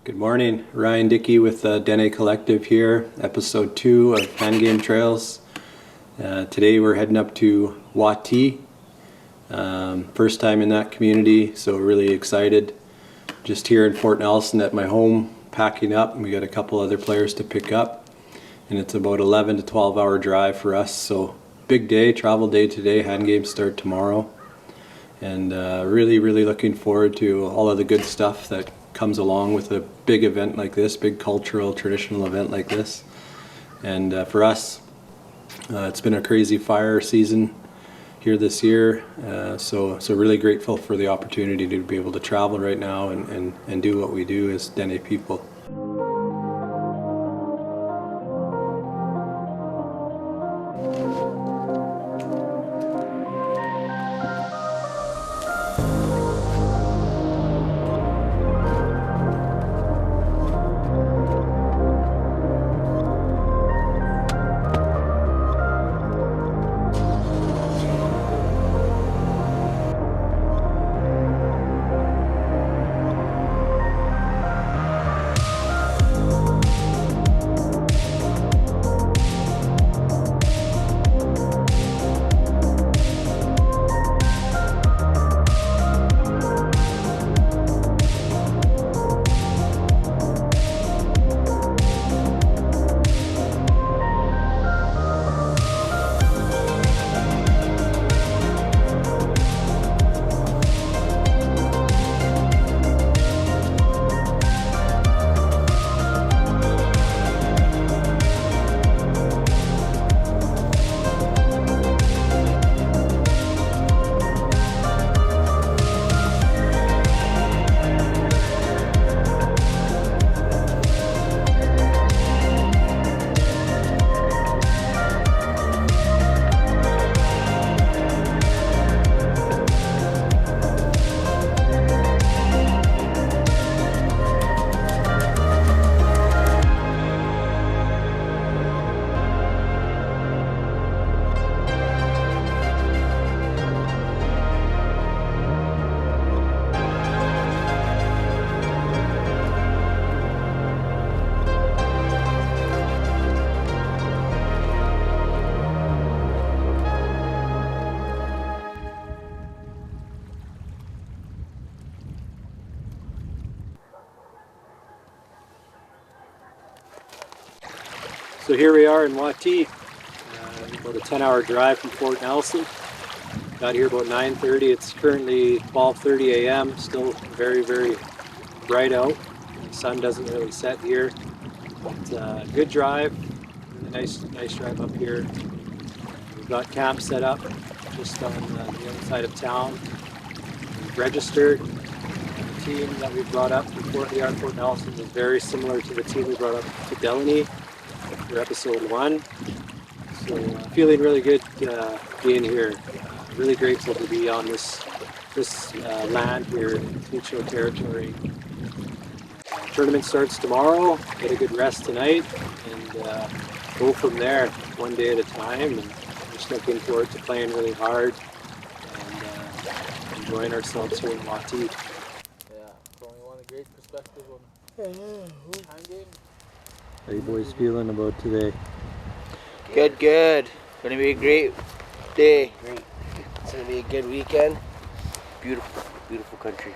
Good morning, Ryan Dickie with the Dene Collective here, episode 2 of Handgame Trails. Today we're heading up to Whati. First time in that community, so really excited. Just here in Fort Nelson at my home, packing up, and we got a couple other players to pick up. And it's about 11 to 12 hour drive for us, so big day, travel day today. Handgames start tomorrow. And really looking forward to all of the good stuff that comes along with a big event like this, big cultural, traditional event like this. And for us, it's been a crazy fire season here this year, so really grateful for the opportunity to be able to travel right now and do what we do as Dene people. So here we are in Whati, about a 10-hour drive from Fort Nelson. Got here about 9:30. It's currently 12:30 a.m. Still very bright out. The sun doesn't really set here, but good drive. Nice drive up here. We've got camp set up just on the other side of town. We've registered. The team that we brought up before here in Fort Nelson is very similar to the team we brought up to Dene for episode 1. So feeling really good being here. Really grateful to be on this land here in Teach territory. Tournament starts tomorrow. Get a good rest tonight and go from there, one day at a time. And just looking forward to playing really hard and enjoying ourselves here in Whati. Yeah, probably one of the great perspectives on Handgame. How are you boys feeling about today? Good. Gonna be a great day. It's gonna be a good weekend. Beautiful country.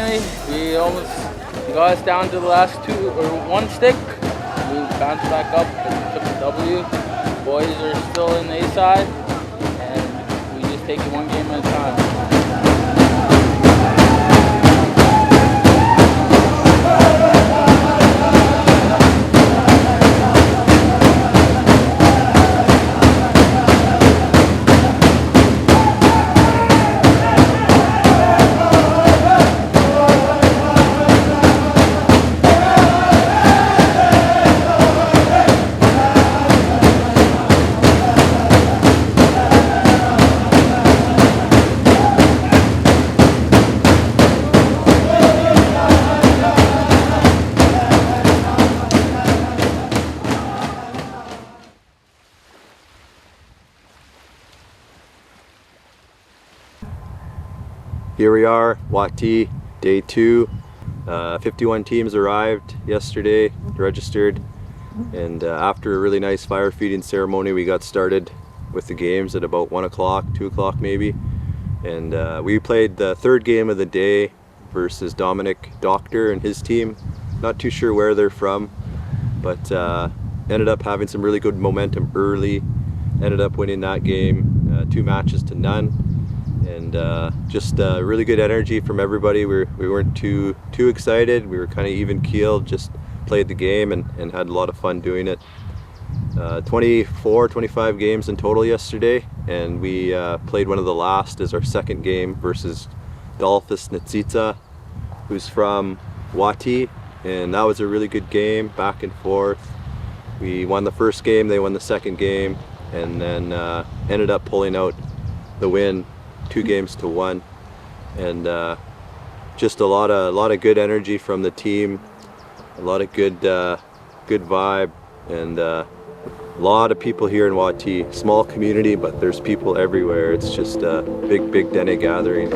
finally, we got us down to the last one stick. We bounced back up and took the W. Boys are still in the A side, and we just take it one game at a time. Here we are, Whati, day 2. 51 teams arrived yesterday, registered, and after a really nice fire feeding ceremony, we got started with the games at about 1 o'clock, 2 o'clock maybe. And we played the third game of the day versus Dominic Doctor and his team. Not too sure where they're from, but ended up having some really good momentum early. Ended up winning that game 2 matches to none. And just really good energy from everybody. We weren't too excited. We were kind of even keeled, just played the game and had a lot of fun doing it. 25 games in total yesterday, and we played one of the last as our second game versus Charlie Nitsiza, who's from Whati, and that was a really good game, back and forth. We won the first game, they won the second game, and then ended up pulling out the win 2 games to 1, and just a lot of good energy from the team, a lot of good vibe, and a lot of people here in Whati. Small community, but there's people everywhere. It's just a big Dene gathering.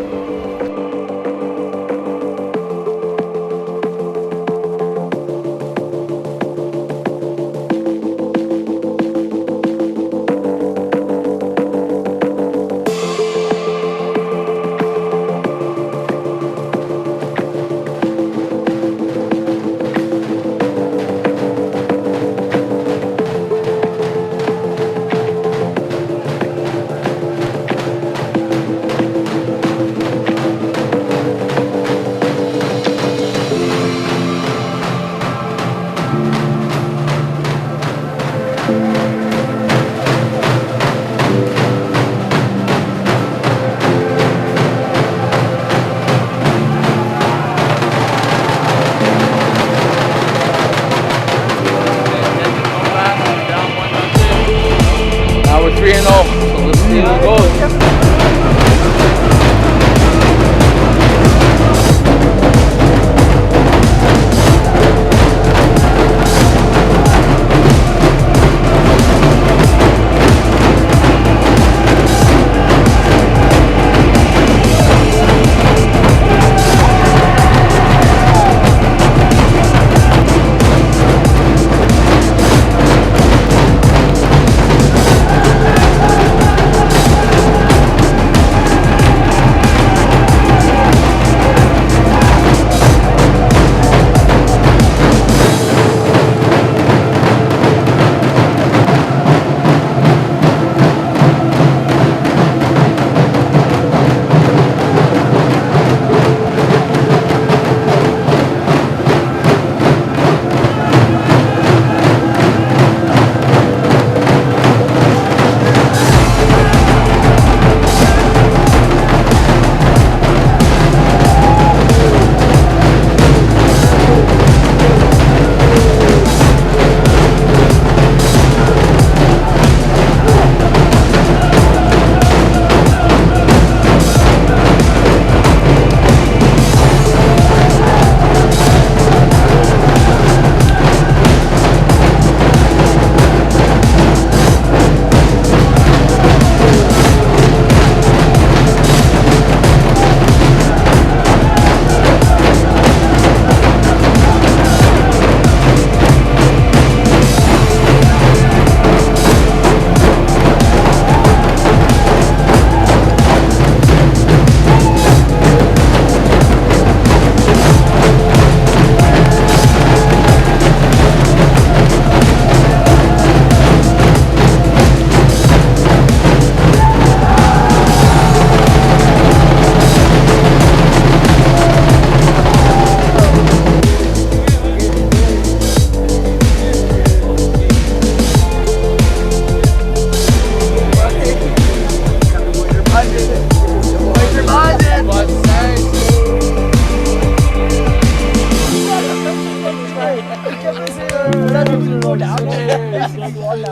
Does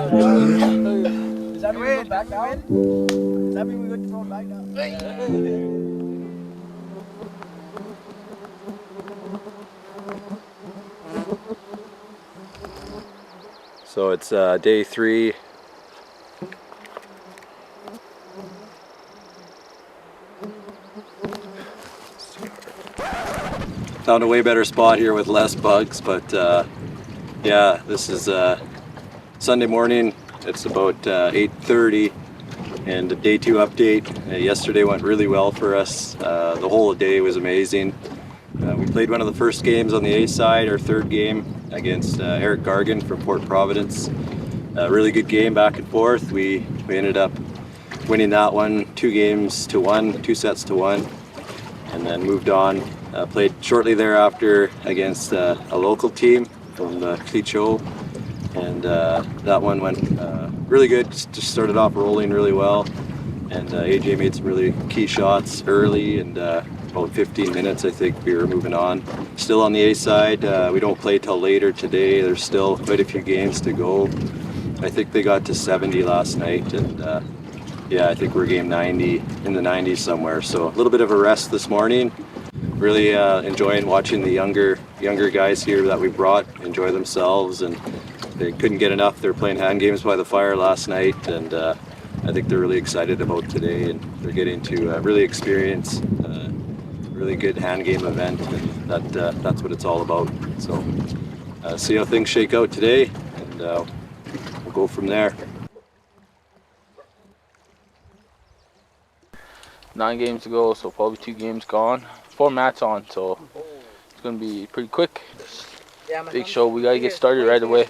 that mean we go back down? Does that mean we go throw back down? So it's day 3. Found a way better spot here with less bugs, but yeah, this is Sunday morning. It's about 8:30, and a day 2 update. Yesterday went really well for us. The whole day was amazing. We played one of the first games on the A side, our 3rd game against Eric Gargan from Fort Providence. Really good game, back and forth. We ended up winning that one 2 sets to 1, and then moved on. Played shortly thereafter against a local team from the Clicho, and that one went really good. Just started off rolling really well, and AJ made some really key shots early, and about 15 minutes I think we were moving on. Still on the A side, we don't play till later today. There's still quite a few games to go. I think they got to 70 last night, and yeah, I think we're game 90, in the 90s somewhere. So a little bit of a rest this morning. Really enjoying watching the younger guys here that we brought enjoy themselves, and they couldn't get enough. They're playing hand games by the fire last night, and I think they're really excited about today, and they're getting to really experience a really good hand game event, and that's what it's all about. So see how things shake out today, and we'll go from there. 9 games to go, so probably 2 games gone. 4 mats on, so it's gonna be pretty quick. Big show. We gotta get started right away.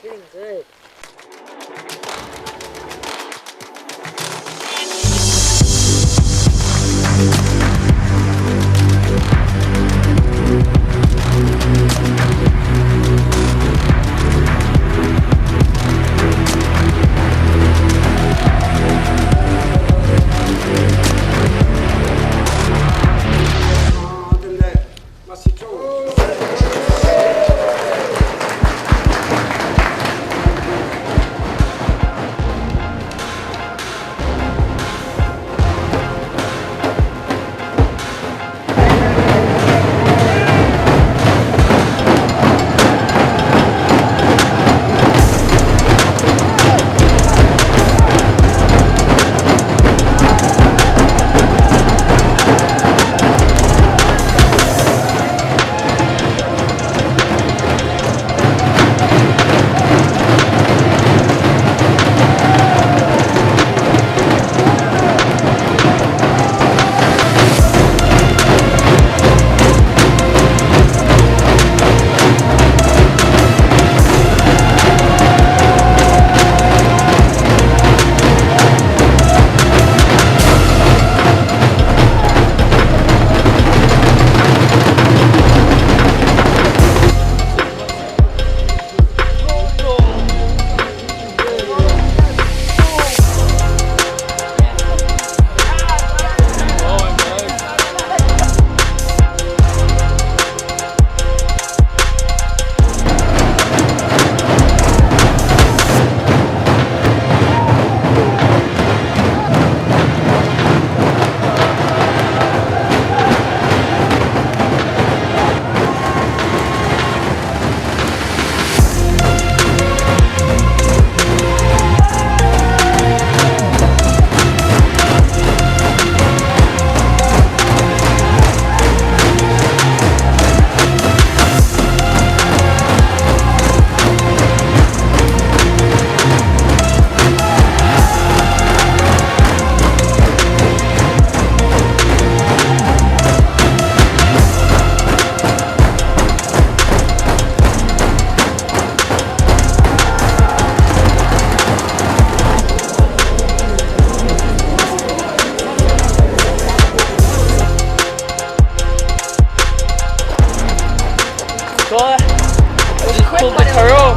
pulled the curl.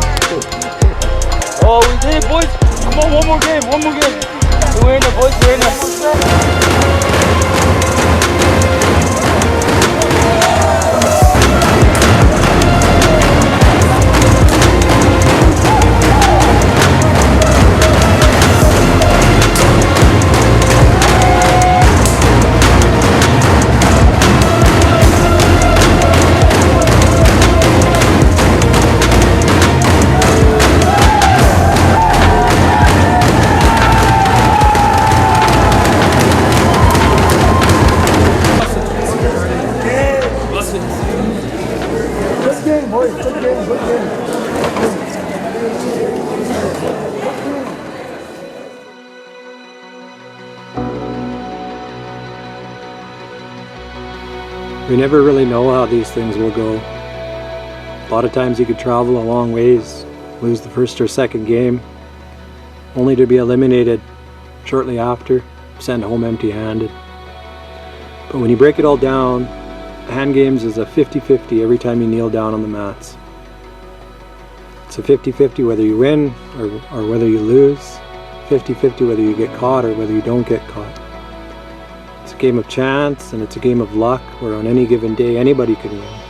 Oh, we did it, boys. Come on, one more game, one more game. We're in it, boys, we're in it. game, boys. Good game, good game. We never really know how these things will go. A lot of times you could travel a long ways, lose the first or second game, only to be eliminated shortly after, sent home empty-handed. But when you break it all down, Handgames is a 50-50 every time you kneel down on the mats. It's a 50-50 whether you win or whether you lose, 50-50 whether you get caught or whether you don't get caught. It's a game of chance and it's a game of luck where on any given day anybody can win.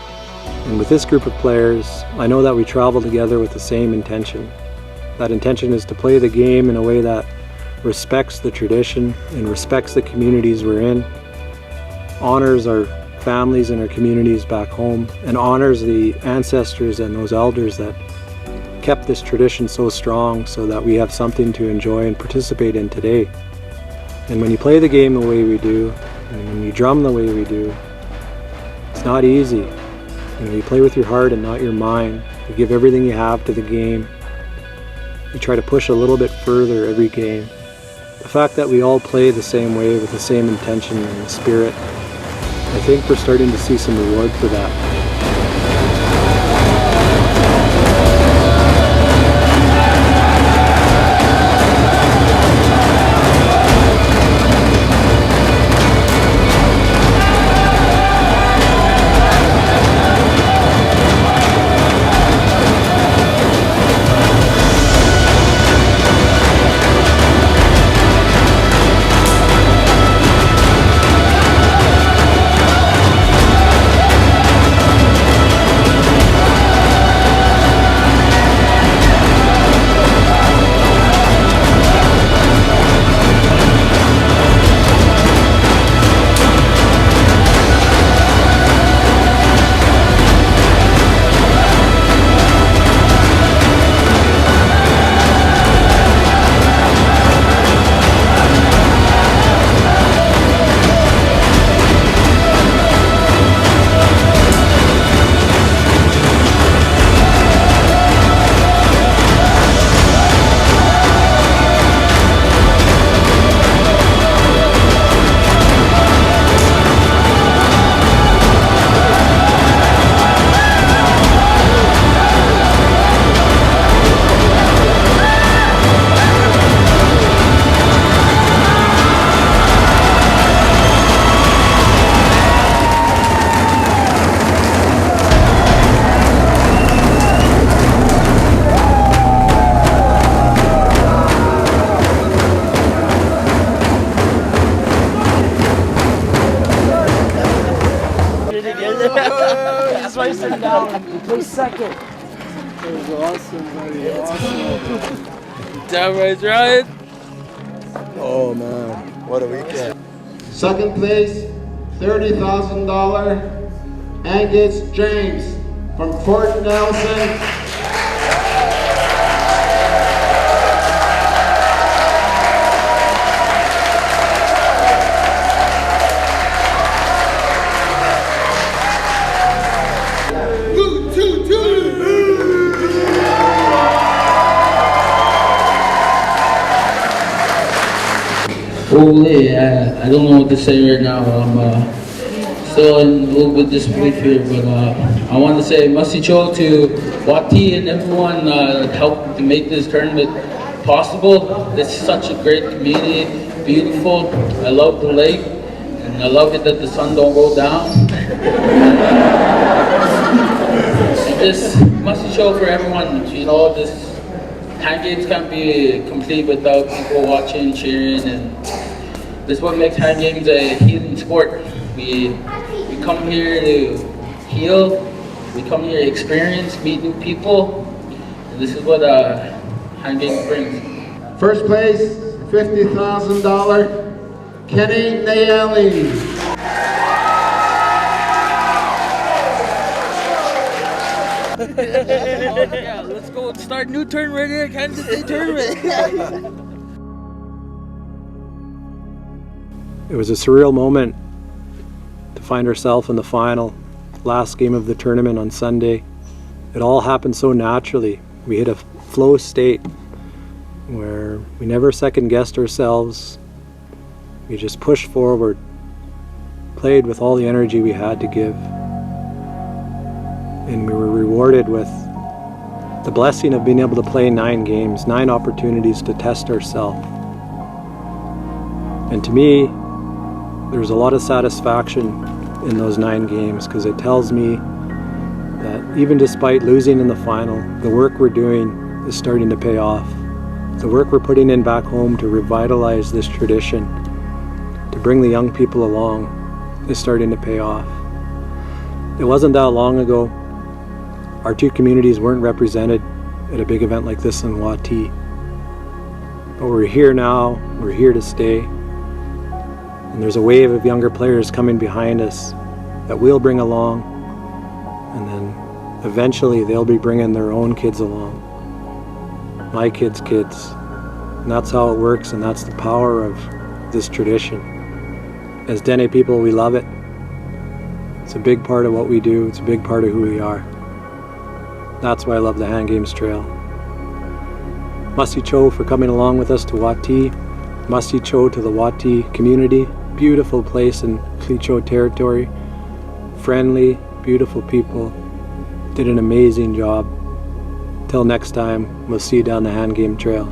And with this group of players, I know that we travel together with the same intention. That intention is to play the game in a way that respects the tradition and respects the communities we're in, honors our families and our communities back home, and honors the ancestors and those elders that kept this tradition so strong so that we have something to enjoy and participate in today. And when you play the game the way we do, and when you drum the way we do, it's not easy. You know, you play with your heart and not your mind. You give everything you have to the game. You try to push a little bit further every game. The fact that we all play the same way with the same intention and the spirit, I think we're starting to see some reward for that. Play second. That was awesome, buddy. Awesome. Damn right, Ryan. Oh man, what a weekend. Second place, $30,000, Angus James from Fort Nelson. Holy, I don't know what to say right now. I'm still in a little bit disbelief here, but I want to say masicho to Whati and everyone that helped to make this tournament possible. It's such a great community, beautiful. I love the lake, and I love it that the sun don't go down. And just masicho for everyone. You know, this Handgames can't be complete without people watching, cheering, and this is what makes Handgames a healing sport. We come here to heal, we come here to experience, meet new people, and this is what Handgames brings. First place, $50,000, Kenny Nayeli. Yeah, let's go and start a new tournament here, Kansas City tournament. It was a surreal moment to find ourselves in the final, last game of the tournament on Sunday. it all happened so naturally. We hit a flow state where we never second guessed ourselves. We just pushed forward, played with all the energy we had to give, and we were rewarded with the blessing of being able to play 9 games, 9 opportunities to test ourselves. And to me, there's a lot of satisfaction in those 9 games, because it tells me that even despite losing in the final, the work we're doing is starting to pay off. The work we're putting in back home to revitalize this tradition, to bring the young people along, is starting to pay off. It wasn't that long ago our 2 communities weren't represented at a big event like this in Whati. But we're here now, we're here to stay, and there's a wave of younger players coming behind us that we'll bring along, and then eventually they'll be bringing their own kids along. My kids' kids. And that's how it works, and that's the power of this tradition. As Dene people, we love it. It's a big part of what we do. It's a big part of who we are. That's why I love the Handgames Trail. Masi Cho for coming along with us to Whati. Masi Cho to the Whati community. Beautiful place in Clicho territory. Friendly, beautiful people. Did an amazing job. Till next time, we'll see you down the Handgame Trail.